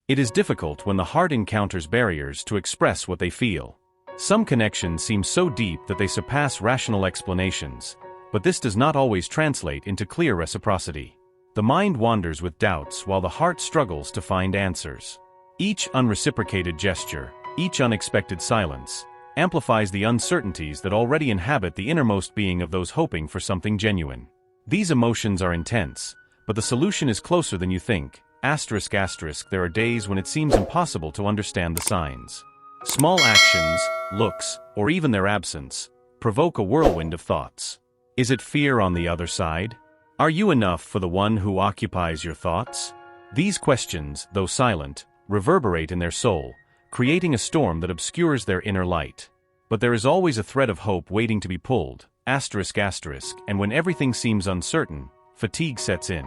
It is difficult when the heart encounters barriers to express what they feel. Some connections seem so deep that they surpass rational explanations, but this does not always translate into clear reciprocity. The mind wanders with doubts while the heart struggles to find answers. Each unreciprocated gesture, each unexpected silence, amplifies the uncertainties that already inhabit the innermost being of those hoping for something genuine. These emotions are intense, but the solution is closer than you think. There are days when it seems impossible to understand the signs. Small actions, looks, or even their absence, provoke a whirlwind of thoughts. Is it fear on the other side? Are you enough for the one who occupies your thoughts? These questions, though silent, reverberate in their soul, creating a storm that obscures their inner light. But there is always a thread of hope waiting to be pulled, and when everything seems uncertain, fatigue sets in.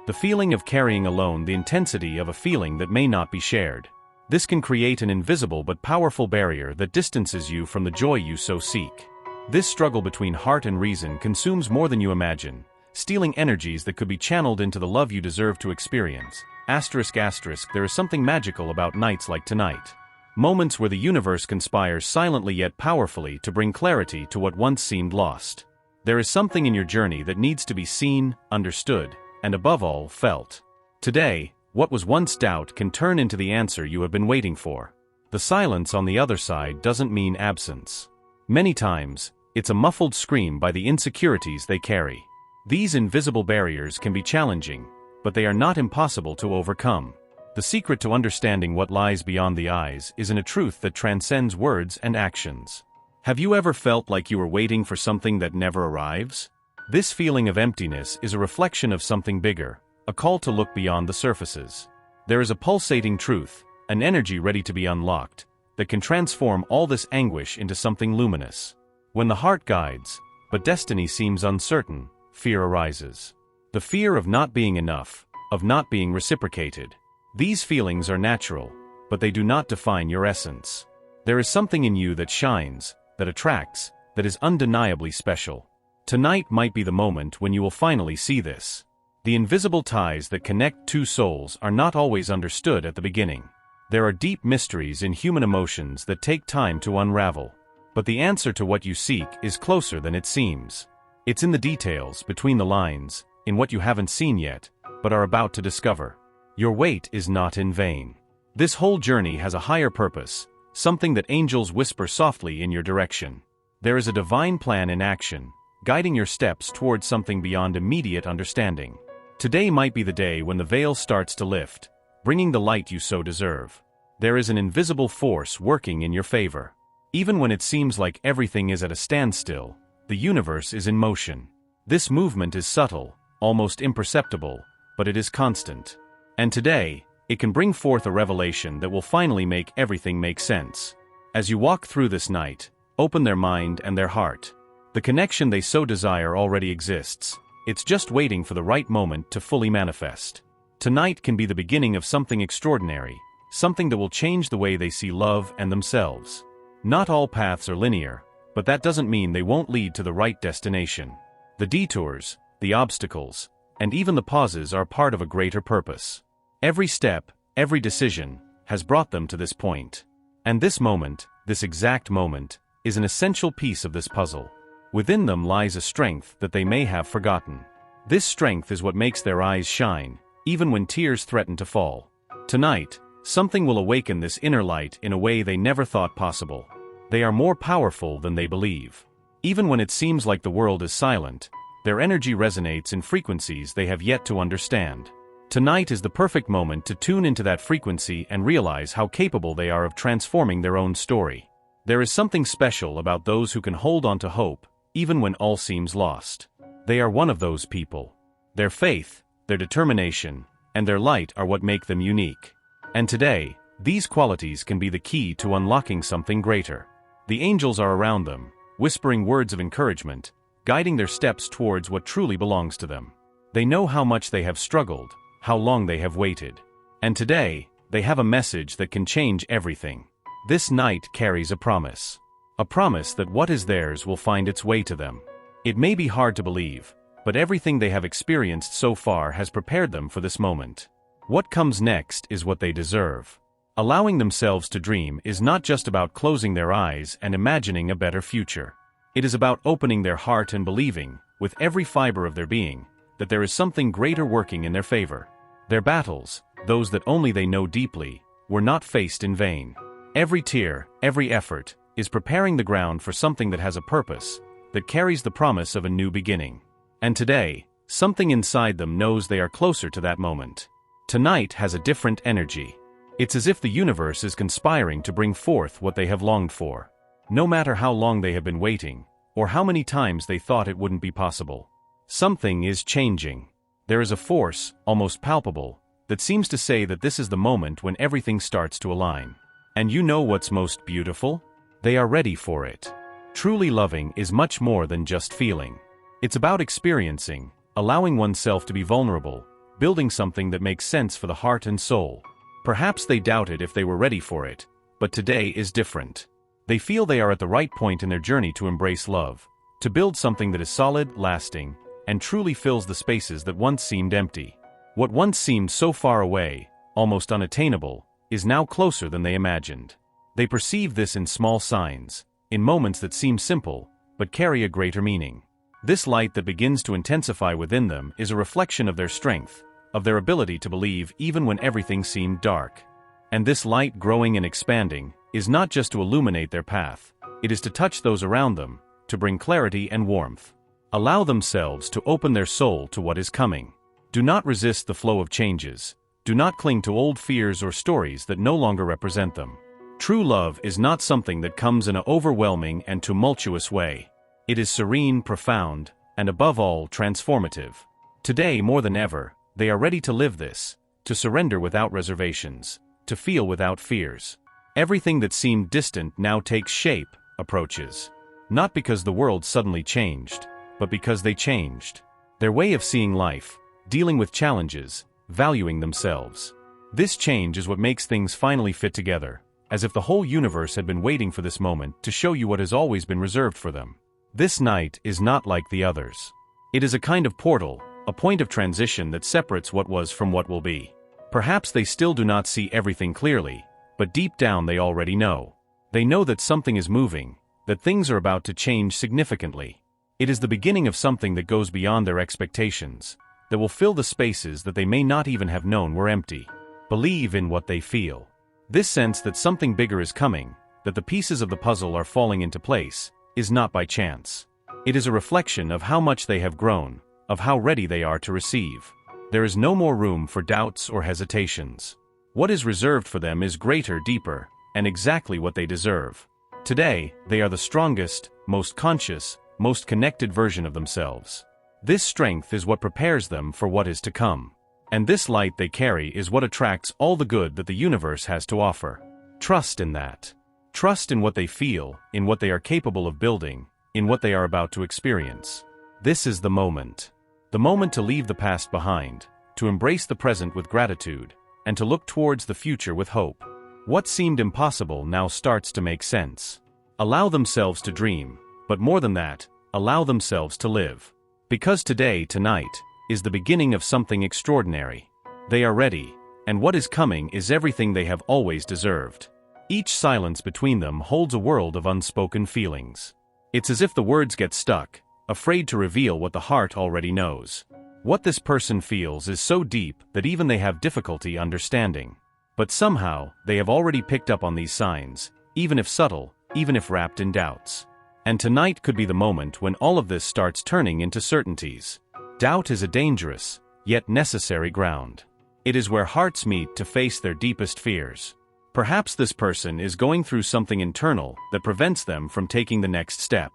The feeling of carrying alone the intensity of a feeling that may not be shared. This can create an invisible but powerful barrier that distances you from the joy you so seek. This struggle between heart and reason consumes more than you imagine, stealing energies that could be channeled into the love you deserve to experience. There is something magical about nights like tonight. Moments where the universe conspires silently yet powerfully to bring clarity to what once seemed lost. There is something in your journey that needs to be seen, understood, and above all, felt. Today, what was once doubt can turn into the answer you have been waiting for. The silence on the other side doesn't mean absence. Many times, it's a muffled scream by the insecurities they carry. These invisible barriers can be challenging, but they are not impossible to overcome. The secret to understanding what lies beyond the eyes is in a truth that transcends words and actions. Have you ever felt like you were waiting for something that never arrives? This feeling of emptiness is a reflection of something bigger, a call to look beyond the surfaces. There is a pulsating truth, an energy ready to be unlocked, that can transform all this anguish into something luminous. When the heart guides, but destiny seems uncertain, fear arises. The fear of not being enough, of not being reciprocated. These feelings are natural, but they do not define your essence. There is something in you that shines, that attracts, that is undeniably special. Tonight might be the moment when you will finally see this. The invisible ties that connect two souls are not always understood at the beginning. There are deep mysteries in human emotions that take time to unravel. But the answer to what you seek is closer than it seems. It's in the details, between the lines, in what you haven't seen yet, but are about to discover. Your wait is not in vain. This whole journey has a higher purpose, something that angels whisper softly in your direction. There is a divine plan in action, guiding your steps towards something beyond immediate understanding. Today might be the day when the veil starts to lift, bringing the light you so deserve. There is an invisible force working in your favor. Even when it seems like everything is at a standstill, the universe is in motion. This movement is subtle, almost imperceptible, but it is constant. And today, it can bring forth a revelation that will finally make everything make sense. As you walk through this night, open their mind and their heart. The connection they so desire already exists. It's just waiting for the right moment to fully manifest. Tonight can be the beginning of something extraordinary, something that will change the way they see love and themselves. Not all paths are linear, but that doesn't mean they won't lead to the right destination. The detours, the obstacles, and even the pauses are part of a greater purpose. Every step, every decision, has brought them to this point. And this moment, this exact moment, is an essential piece of this puzzle. Within them lies a strength that they may have forgotten. This strength is what makes their eyes shine, even when tears threaten to fall. Tonight, something will awaken this inner light in a way they never thought possible. They are more powerful than they believe. Even when it seems like the world is silent, their energy resonates in frequencies they have yet to understand. Tonight is the perfect moment to tune into that frequency and realize how capable they are of transforming their own story. There is something special about those who can hold on to hope, even when all seems lost. They are one of those people. Their faith, their determination, and their light are what make them unique. And today, these qualities can be the key to unlocking something greater. The angels are around them, whispering words of encouragement, guiding their steps towards what truly belongs to them. They know how much they have struggled, how long they have waited. And today, they have a message that can change everything. This night carries a promise. A promise that what is theirs will find its way to them. It may be hard to believe, but everything they have experienced so far has prepared them for this moment. What comes next is what they deserve. Allowing themselves to dream is not just about closing their eyes and imagining a better future. It is about opening their heart and believing, with every fiber of their being, that there is something greater working in their favor. Their battles, those that only they know deeply, were not faced in vain. Every tear, every effort, is preparing the ground for something that has a purpose, that carries the promise of a new beginning. And today, something inside them knows they are closer to that moment. Tonight has a different energy. It's as if the universe is conspiring to bring forth what they have longed for. No matter how long they have been waiting, or how many times they thought it wouldn't be possible. Something is changing. There is a force, almost palpable, that seems to say that this is the moment when everything starts to align. And you know what's most beautiful? They are ready for it. Truly loving is much more than just feeling. It's about experiencing, allowing oneself to be vulnerable, building something that makes sense for the heart and soul. Perhaps they doubted if they were ready for it, but today is different. They feel they are at the right point in their journey to embrace love, to build something that is solid, lasting, and truly fills the spaces that once seemed empty. What once seemed so far away, almost unattainable, is now closer than they imagined. They perceive this in small signs, in moments that seem simple, but carry a greater meaning. This light that begins to intensify within them is a reflection of their strength, of their ability to believe even when everything seemed dark. And this light growing and expanding is not just to illuminate their path, it is to touch those around them, to bring clarity and warmth. Allow themselves to open their soul to what is coming. Do not resist the flow of changes. Do not cling to old fears or stories that no longer represent them. True love is not something that comes in an overwhelming and tumultuous way. It is serene, profound, and above all, transformative. Today, more than ever, they are ready to live this, to surrender without reservations, to feel without fears. Everything that seemed distant now takes shape, approaches. Not because the world suddenly changed, but because they changed. Their way of seeing life, dealing with challenges, valuing themselves. This change is what makes things finally fit together, as if the whole universe had been waiting for this moment to show you what has always been reserved for them. This night is not like the others. It is a kind of portal, a point of transition that separates what was from what will be. Perhaps they still do not see everything clearly, but deep down they already know. They know that something is moving, that things are about to change significantly. It is the beginning of something that goes beyond their expectations, that will fill the spaces that they may not even have known were empty. Believe in what they feel. This sense that something bigger is coming, that the pieces of the puzzle are falling into place, is not by chance. It is a reflection of how much they have grown, of how ready they are to receive. There is no more room for doubts or hesitations. What is reserved for them is greater, deeper, and exactly what they deserve. Today, they are the strongest, most conscious, most connected version of themselves. This strength is what prepares them for what is to come. And this light they carry is what attracts all the good that the universe has to offer. Trust in that. Trust in what they feel, in what they are capable of building, in what they are about to experience. This is the moment. The moment to leave the past behind, to embrace the present with gratitude, and to look towards the future with hope. What seemed impossible now starts to make sense. Allow themselves to dream, but more than that, allow themselves to live. Because today, tonight, is the beginning of something extraordinary. They are ready, and what is coming is everything they have always deserved. Each silence between them holds a world of unspoken feelings. It's as if the words get stuck, afraid to reveal what the heart already knows. What this person feels is so deep that even they have difficulty understanding. But somehow, they have already picked up on these signs, even if subtle, even if wrapped in doubts. And tonight could be the moment when all of this starts turning into certainties. Doubt is a dangerous, yet necessary ground. It is where hearts meet to face their deepest fears. Perhaps this person is going through something internal that prevents them from taking the next step.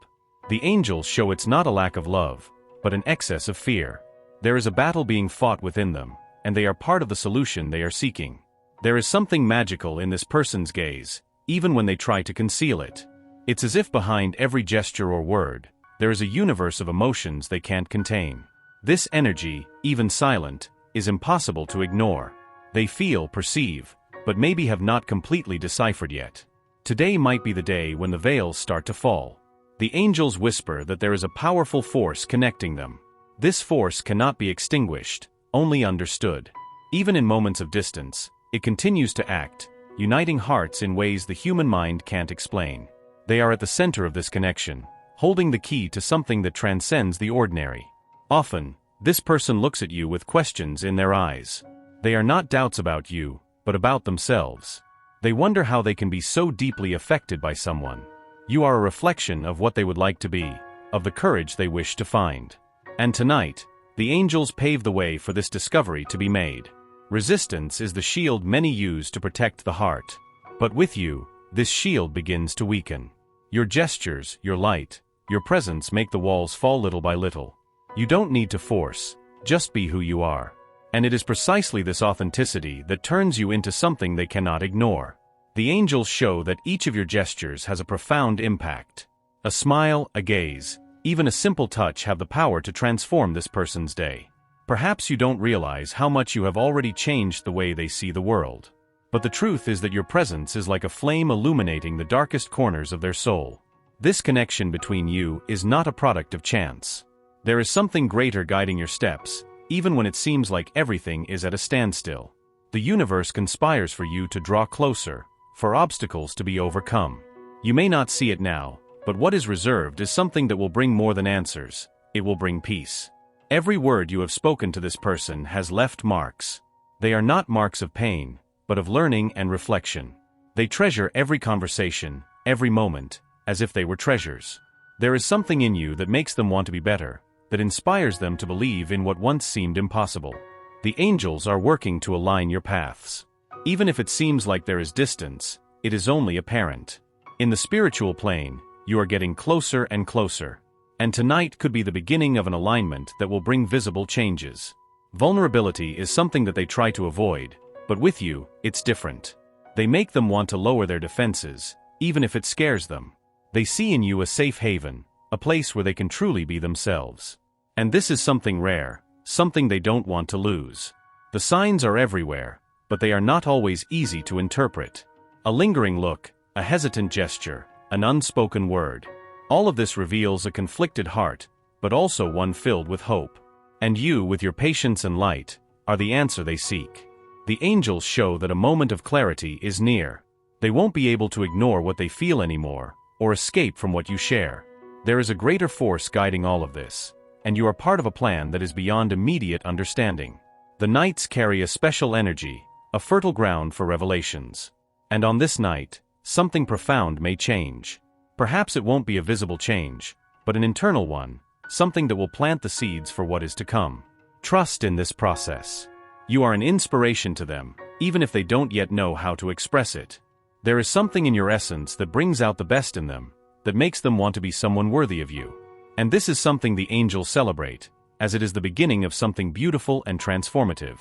The angels show it's not a lack of love, but an excess of fear. There is a battle being fought within them, and they are part of the solution they are seeking. There is something magical in this person's gaze, even when they try to conceal it. It's as if behind every gesture or word, there is a universe of emotions they can't contain. This energy, even silent, is impossible to ignore. They feel, perceive, but maybe have not completely deciphered yet. Today might be the day when the veils start to fall. The angels whisper that there is a powerful force connecting them. This force cannot be extinguished, only understood. Even in moments of distance, it continues to act, uniting hearts in ways the human mind can't explain. They are at the center of this connection, holding the key to something that transcends the ordinary. Often, this person looks at you with questions in their eyes. They are not doubts about you, but about themselves. They wonder how they can be so deeply affected by someone. You are a reflection of what they would like to be, of the courage they wish to find. And tonight, the angels pave the way for this discovery to be made. Resistance is the shield many use to protect the heart. But with you, this shield begins to weaken. Your gestures, your light, your presence make the walls fall little by little. You don't need to force, just be who you are. And it is precisely this authenticity that turns you into something they cannot ignore. The angels show that each of your gestures has a profound impact. A smile, a gaze, even a simple touch have the power to transform this person's day. Perhaps you don't realize how much you have already changed the way they see the world. But the truth is that your presence is like a flame illuminating the darkest corners of their soul. This connection between you is not a product of chance. There is something greater guiding your steps, even when it seems like everything is at a standstill. The universe conspires for you to draw closer, for obstacles to be overcome. You may not see it now, but what is reserved is something that will bring more than answers. It will bring peace. Every word you have spoken to this person has left marks. They are not marks of pain, but of learning and reflection. They treasure every conversation, every moment, as if they were treasures. There is something in you that makes them want to be better, that inspires them to believe in what once seemed impossible. The angels are working to align your paths. Even if it seems like there is distance, it is only apparent. In the spiritual plane, you are getting closer and closer. And tonight could be the beginning of an alignment that will bring visible changes. Vulnerability is something that they try to avoid, but with you, it's different. They make them want to lower their defenses, even if it scares them. They see in you a safe haven, a place where they can truly be themselves. And this is something rare, something they don't want to lose. The signs are everywhere, but they are not always easy to interpret. A lingering look, a hesitant gesture, an unspoken word. All of this reveals a conflicted heart, but also one filled with hope. And you, with your patience and light, are the answer they seek. The angels show that a moment of clarity is near. They won't be able to ignore what they feel anymore, or escape from what you share. There is a greater force guiding all of this, and you are part of a plan that is beyond immediate understanding. The nights carry a special energy, a fertile ground for revelations. And on this night, something profound may change. Perhaps it won't be a visible change, but an internal one, something that will plant the seeds for what is to come. Trust in this process. You are an inspiration to them, even if they don't yet know how to express it. There is something in your essence that brings out the best in them, that makes them want to be someone worthy of you. And this is something the angels celebrate, as it is the beginning of something beautiful and transformative.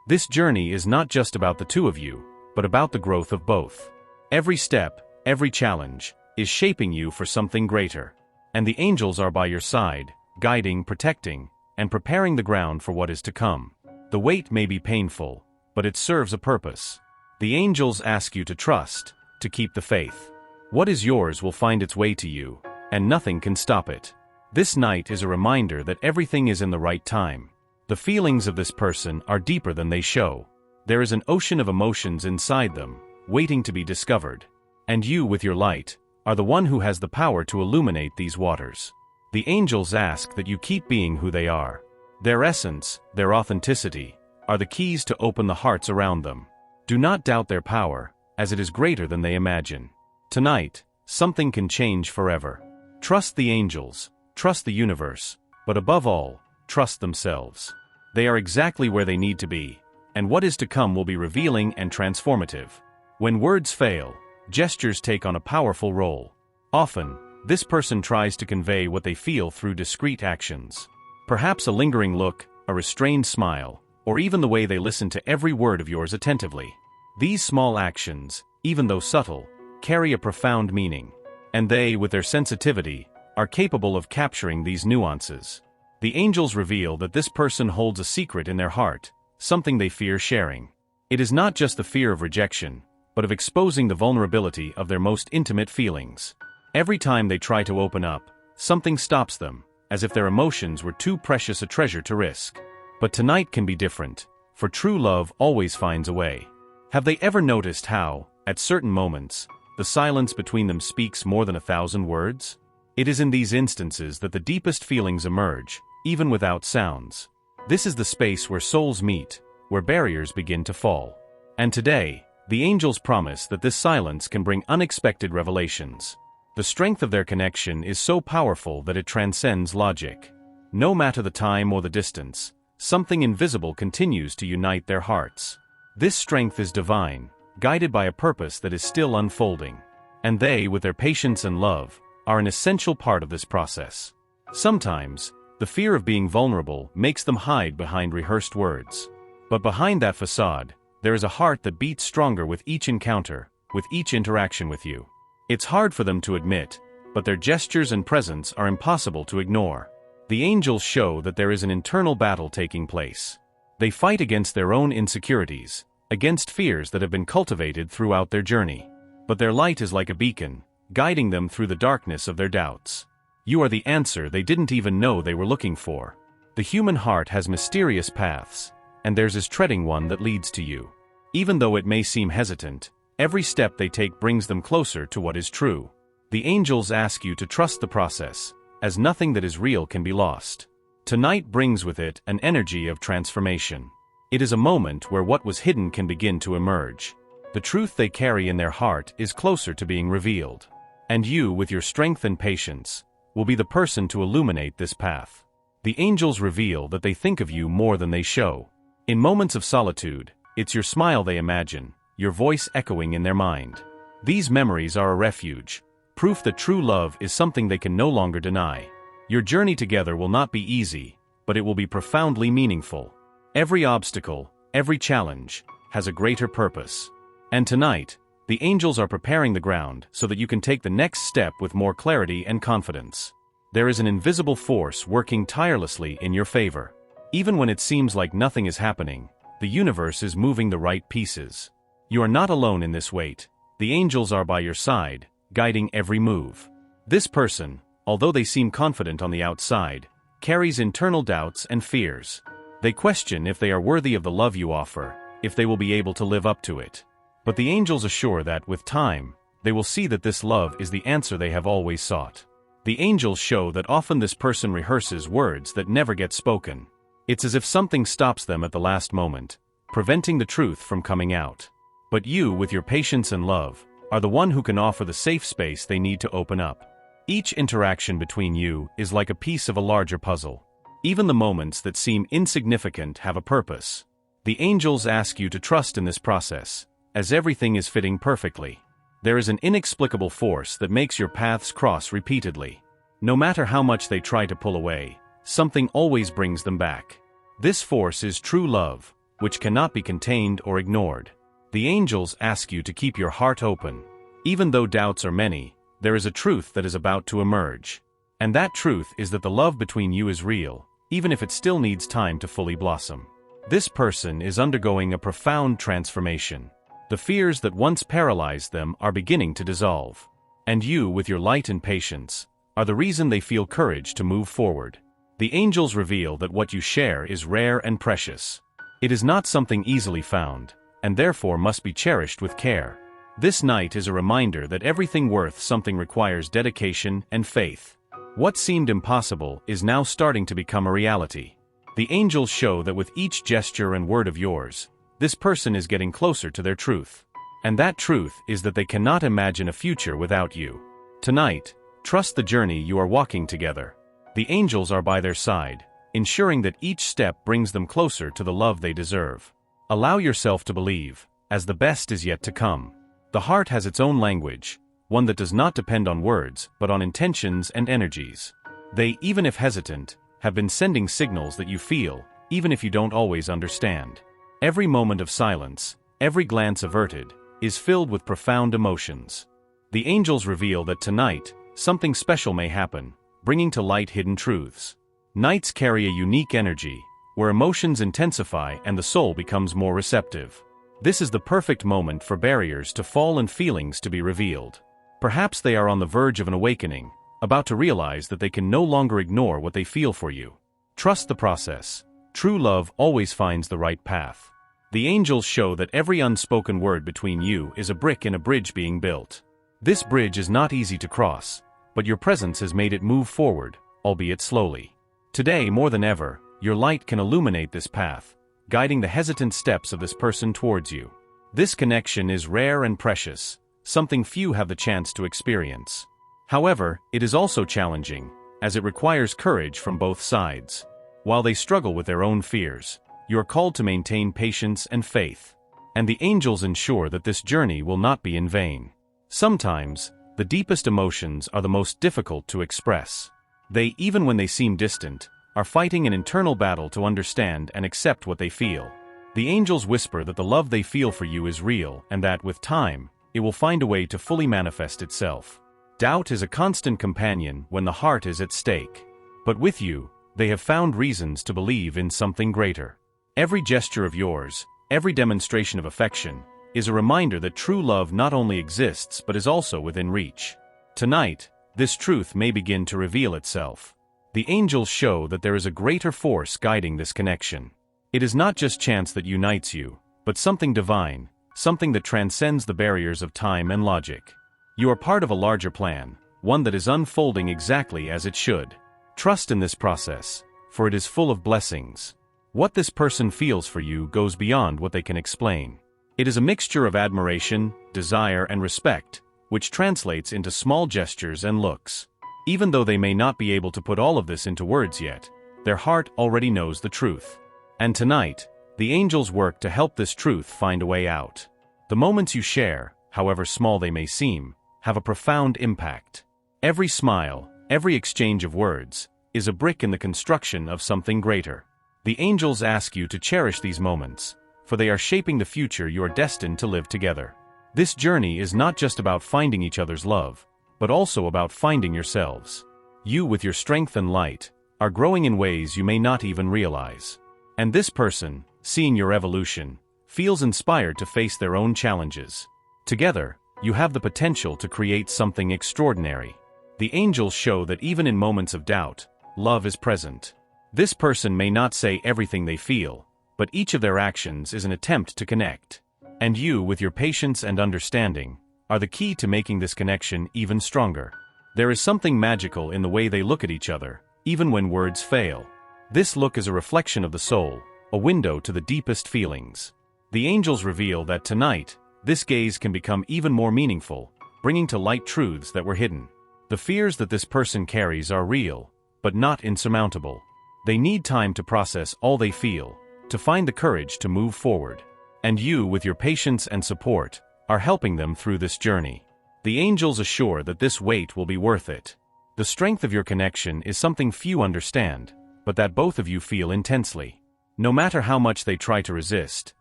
This journey is not just about the two of you, but about the growth of both. Every step, every challenge, is shaping you for something greater. And the angels are by your side, guiding, protecting, and preparing the ground for what is to come. The wait may be painful, but it serves a purpose. The angels ask you to trust, to keep the faith. What is yours will find its way to you, and nothing can stop it. This night is a reminder that everything is in the right time. The feelings of this person are deeper than they show. There is an ocean of emotions inside them, waiting to be discovered. And you, with your light, are the one who has the power to illuminate these waters. The angels ask that you keep being who they are. Their essence, their authenticity, are the keys to open the hearts around them. Do not doubt their power, as it is greater than they imagine. Tonight, something can change forever. Trust the angels, trust the universe, but above all, trust themselves. They are exactly where they need to be, and what is to come will be revealing and transformative. When words fail, gestures take on a powerful role. Often, this person tries to convey what they feel through discreet actions. Perhaps a lingering look, a restrained smile, or even the way they listen to every word of yours attentively. These small actions, even though subtle, carry a profound meaning. And they, with their sensitivity, are capable of capturing these nuances. The angels reveal that this person holds a secret in their heart, something they fear sharing. It is not just the fear of rejection, but of exposing the vulnerability of their most intimate feelings. Every time they try to open up, something stops them, as if their emotions were too precious a treasure to risk. But tonight can be different, for true love always finds a way. Have they ever noticed how, at certain moments, the silence between them speaks more than 1,000 words? It is in these instances that the deepest feelings emerge, even without sounds. This is the space where souls meet, where barriers begin to fall. And today, the angels promise that this silence can bring unexpected revelations. The strength of their connection is so powerful that it transcends logic. No matter the time or the distance, something invisible continues to unite their hearts. This strength is divine, guided by a purpose that is still unfolding. And they, with their patience and love, are an essential part of this process. Sometimes, the fear of being vulnerable makes them hide behind rehearsed words. But behind that facade, there is a heart that beats stronger with each encounter, with each interaction with you. It's hard for them to admit, but their gestures and presence are impossible to ignore. The angels show that there is an internal battle taking place. They fight against their own insecurities, against fears that have been cultivated throughout their journey. But their light is like a beacon, guiding them through the darkness of their doubts. You are the answer they didn't even know they were looking for. The human heart has mysterious paths, and theirs is treading one that leads to you. Even though it may seem hesitant, every step they take brings them closer to what is true. The angels ask you to trust the process, as nothing that is real can be lost. Tonight brings with it an energy of transformation. It is a moment where what was hidden can begin to emerge. The truth they carry in their heart is closer to being revealed. And you, with your strength and patience, will be the person to illuminate this path. The angels reveal that they think of you more than they show. In moments of solitude, it's your smile they imagine, your voice echoing in their mind. These memories are a refuge, proof that true love is something they can no longer deny. Your journey together will not be easy, but it will be profoundly meaningful. Every obstacle, every challenge, has a greater purpose. And tonight, the angels are preparing the ground so that you can take the next step with more clarity and confidence. There is an invisible force working tirelessly in your favor. Even when it seems like nothing is happening, the universe is moving the right pieces. You are not alone in this wait. The angels are by your side, guiding every move. This person, although they seem confident on the outside, carries internal doubts and fears. They question if they are worthy of the love you offer, if they will be able to live up to it. But the angels assure that, with time, they will see that this love is the answer they have always sought. The angels show that often this person rehearses words that never get spoken. It's as if something stops them at the last moment, preventing the truth from coming out. But you, with your patience and love, are the one who can offer the safe space they need to open up. Each interaction between you is like a piece of a larger puzzle. Even the moments that seem insignificant have a purpose. The angels ask you to trust in this process, as everything is fitting perfectly. There is an inexplicable force that makes your paths cross repeatedly. No matter how much they try to pull away, something always brings them back. This force is true love, which cannot be contained or ignored. The angels ask you to keep your heart open. Even though doubts are many, there is a truth that is about to emerge. And that truth is that the love between you is real, even if it still needs time to fully blossom. This person is undergoing a profound transformation. The fears that once paralyzed them are beginning to dissolve. And you, with your light and patience, are the reason they feel courage to move forward. The angels reveal that what you share is rare and precious. It is not something easily found, and therefore must be cherished with care. This night is a reminder that everything worth something requires dedication and faith. What seemed impossible is now starting to become a reality. The angels show that with each gesture and word of yours, this person is getting closer to their truth. And that truth is that they cannot imagine a future without you. Tonight, trust the journey you are walking together. The angels are by their side, ensuring that each step brings them closer to the love they deserve. Allow yourself to believe, as the best is yet to come. The heart has its own language, one that does not depend on words but on intentions and energies. They, even if hesitant, have been sending signals that you feel, even if you don't always understand. Every moment of silence, every glance averted, is filled with profound emotions. The angels reveal that tonight, something special may happen, bringing to light hidden truths. Nights carry a unique energy, where emotions intensify and the soul becomes more receptive. This is the perfect moment for barriers to fall and feelings to be revealed. Perhaps they are on the verge of an awakening, about to realize that they can no longer ignore what they feel for you. Trust the process, True love always finds the right path. The angels show that every unspoken word between you is a brick in a bridge being built. This bridge is not easy to cross, but your presence has made it move forward, albeit slowly. Today, more than ever, your light can illuminate this path, guiding the hesitant steps of this person towards you. This connection is rare and precious, something few have the chance to experience. However, it is also challenging, as it requires courage from both sides. While they struggle with their own fears, you are called to maintain patience and faith. And the angels ensure that this journey will not be in vain. Sometimes, the deepest emotions are the most difficult to express. They, even when they seem distant, are fighting an internal battle to understand and accept what they feel. The angels whisper that the love they feel for you is real and that, with time, it will find a way to fully manifest itself. Doubt is a constant companion when the heart is at stake. But with you, they have found reasons to believe in something greater. Every gesture of yours, every demonstration of affection, is a reminder that true love not only exists but is also within reach. Tonight, this truth may begin to reveal itself. The angels show that there is a greater force guiding this connection. It is not just chance that unites you, but something divine, something that transcends the barriers of time and logic. You are part of a larger plan, one that is unfolding exactly as it should. Trust in this process, for it is full of blessings. What this person feels for you goes beyond what they can explain. It is a mixture of admiration, desire, and respect, which translates into small gestures and looks. Even though they may not be able to put all of this into words yet, their heart already knows the truth. And tonight, the angels work to help this truth find a way out. The moments you share, however small they may seem, have a profound impact. Every smile, every exchange of words, is a brick in the construction of something greater. The angels ask you to cherish these moments, for they are shaping the future you are destined to live together. This journey is not just about finding each other's love, but also about finding yourselves. You, with your strength and light, are growing in ways you may not even realize. And this person, seeing your evolution, feels inspired to face their own challenges. Together, you have the potential to create something extraordinary. The angels show that even in moments of doubt, love is present. This person may not say everything they feel, but each of their actions is an attempt to connect. And you, with your patience and understanding, are the key to making this connection even stronger. There is something magical in the way they look at each other, even when words fail. This look is a reflection of the soul, a window to the deepest feelings. The angels reveal that tonight, this gaze can become even more meaningful, bringing to light truths that were hidden. The fears that this person carries are real, but not insurmountable. They need time to process all they feel, to find the courage to move forward. And you, with your patience and support, are helping them through this journey. The angels assure that this wait will be worth it. The strength of your connection is something few understand, but that both of you feel intensely. No matter how much they try to resist,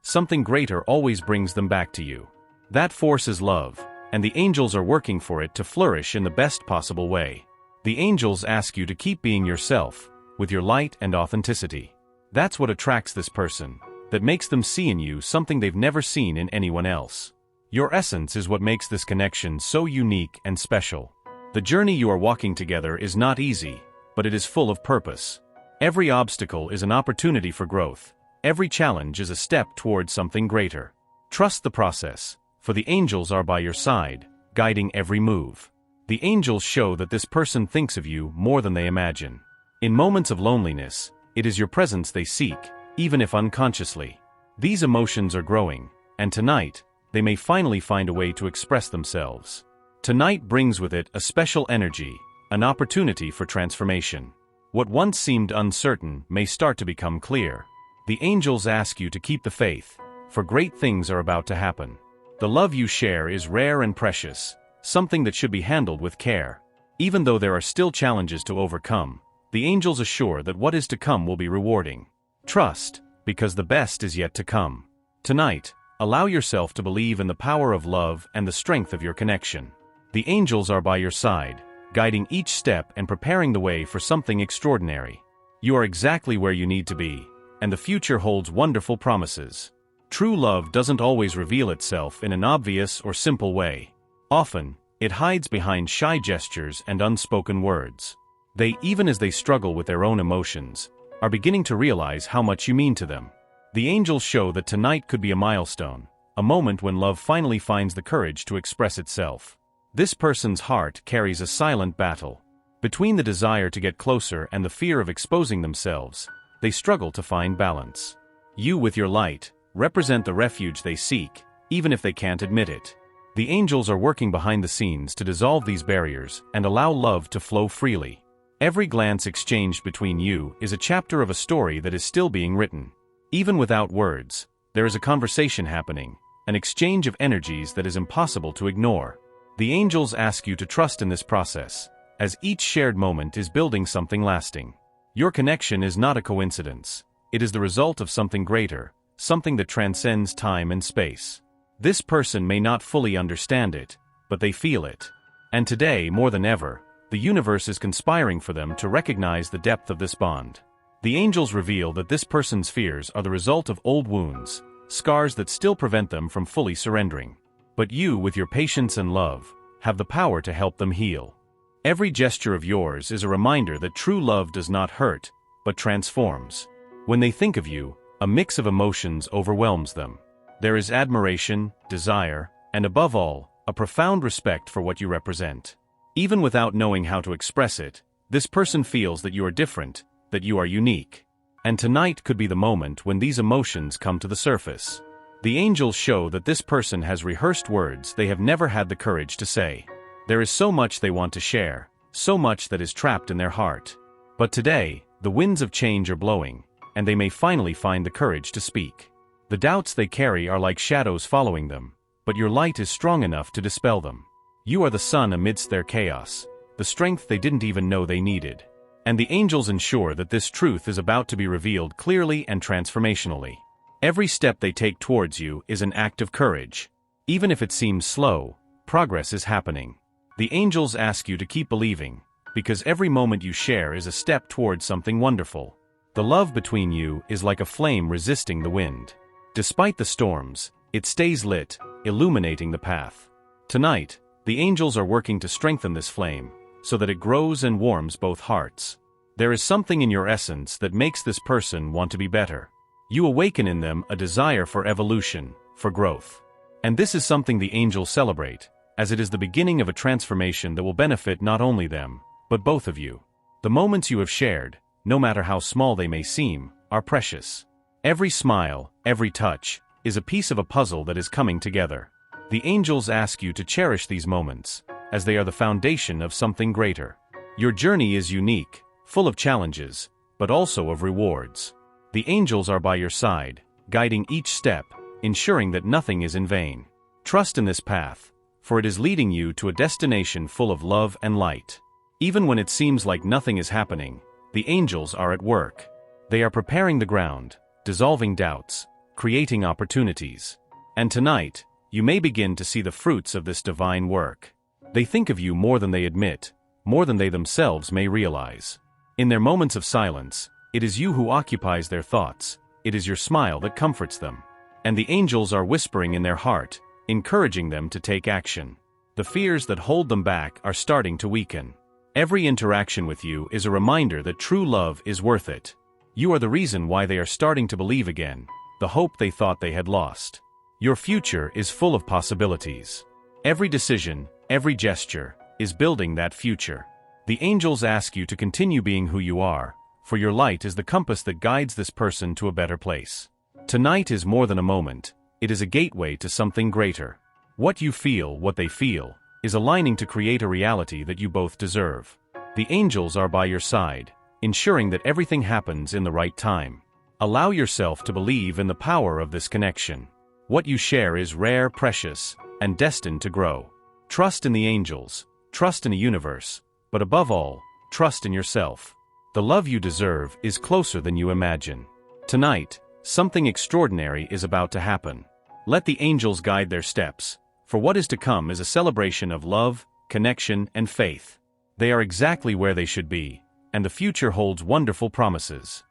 something greater always brings them back to you. That force is love, and the angels are working for it to flourish in the best possible way. The angels ask you to keep being yourself, with your light and authenticity. That's what attracts this person, that makes them see in you something they've never seen in anyone else. Your essence is what makes this connection so unique and special. The journey you are walking together is not easy, but it is full of purpose. Every obstacle is an opportunity for growth. Every challenge is a step towards something greater. Trust the process, for the angels are by your side, guiding every move. The angels show that this person thinks of you more than they imagine. In moments of loneliness, it is your presence they seek, even if unconsciously. These emotions are growing, and tonight, they may finally find a way to express themselves. Tonight brings with it a special energy, an opportunity for transformation. What once seemed uncertain may start to become clear. The angels ask you to keep the faith, for great things are about to happen. The love you share is rare and precious, something that should be handled with care. Even though there are still challenges to overcome, the angels assure that what is to come will be rewarding. Trust, because the best is yet to come. Tonight, allow yourself to believe in the power of love and the strength of your connection. The angels are by your side, guiding each step and preparing the way for something extraordinary. You are exactly where you need to be, and the future holds wonderful promises. True love doesn't always reveal itself in an obvious or simple way. Often, it hides behind shy gestures and unspoken words. Even as they struggle with their own emotions, are beginning to realize how much you mean to them. The angels show that tonight could be a milestone, a moment when love finally finds the courage to express itself. This person's heart carries a silent battle. Between the desire to get closer and the fear of exposing themselves, they struggle to find balance. You, with your light, represent the refuge they seek, even if they can't admit it. The angels are working behind the scenes to dissolve these barriers and allow love to flow freely. Every glance exchanged between you is a chapter of a story that is still being written. Even without words, there is a conversation happening, an exchange of energies that is impossible to ignore. The angels ask you to trust in this process, as each shared moment is building something lasting. Your connection is not a coincidence. It is the result of something greater, something that transcends time and space. This person may not fully understand it, but they feel it. And today, more than ever, the universe is conspiring for them to recognize the depth of this bond. The angels reveal that this person's fears are the result of old wounds, scars that still prevent them from fully surrendering. But you, with your patience and love, have the power to help them heal. Every gesture of yours is a reminder that true love does not hurt, but transforms. When they think of you, a mix of emotions overwhelms them. There is admiration, desire, and above all, a profound respect for what you represent. Even without knowing how to express it, this person feels that you are different, that you are unique. And tonight could be the moment when these emotions come to the surface. The angels show that this person has rehearsed words they have never had the courage to say. There is so much they want to share, so much that is trapped in their heart. But today, the winds of change are blowing, and they may finally find the courage to speak. The doubts they carry are like shadows following them, but your light is strong enough to dispel them. You are the sun amidst their chaos, the strength they didn't even know they needed. And the angels ensure that this truth is about to be revealed clearly and transformationally. Every step they take towards you is an act of courage. Even if it seems slow, progress is happening. The angels ask you to keep believing, because every moment you share is a step towards something wonderful. The love between you is like a flame resisting the wind. Despite the storms, it stays lit, illuminating the path. Tonight, the angels are working to strengthen this flame, so that it grows and warms both hearts. There is something in your essence that makes this person want to be better. You awaken in them a desire for evolution, for growth. And this is something the angels celebrate, as it is the beginning of a transformation that will benefit not only them, but both of you. The moments you have shared, no matter how small they may seem, are precious. Every smile, every touch, is a piece of a puzzle that is coming together. The angels ask you to cherish these moments, as they are the foundation of something greater. Your journey is unique, full of challenges, but also of rewards. The angels are by your side, guiding each step, ensuring that nothing is in vain. Trust in this path, for it is leading you to a destination full of love and light. Even when it seems like nothing is happening, the angels are at work. They are preparing the ground, dissolving doubts, creating opportunities. And tonight, you may begin to see the fruits of this divine work. They think of you more than they admit, more than they themselves may realize. In their moments of silence, it is you who occupies their thoughts, it is your smile that comforts them. And the angels are whispering in their heart, encouraging them to take action. The fears that hold them back are starting to weaken. Every interaction with you is a reminder that true love is worth it. You are the reason why they are starting to believe again, the hope they thought they had lost. Your future is full of possibilities. Every decision, every gesture, is building that future. The angels ask you to continue being who you are, for your light is the compass that guides this person to a better place. Tonight is more than a moment, it is a gateway to something greater. What you feel, what they feel, is aligning to create a reality that you both deserve. The angels are by your side, ensuring that everything happens in the right time. Allow yourself to believe in the power of this connection. What you share is rare, precious, and destined to grow. Trust in the angels, trust in the universe, but above all, trust in yourself. The love you deserve is closer than you imagine. Tonight, something extraordinary is about to happen. Let the angels guide their steps, for what is to come is a celebration of love, connection, and faith. They are exactly where they should be, and the future holds wonderful promises.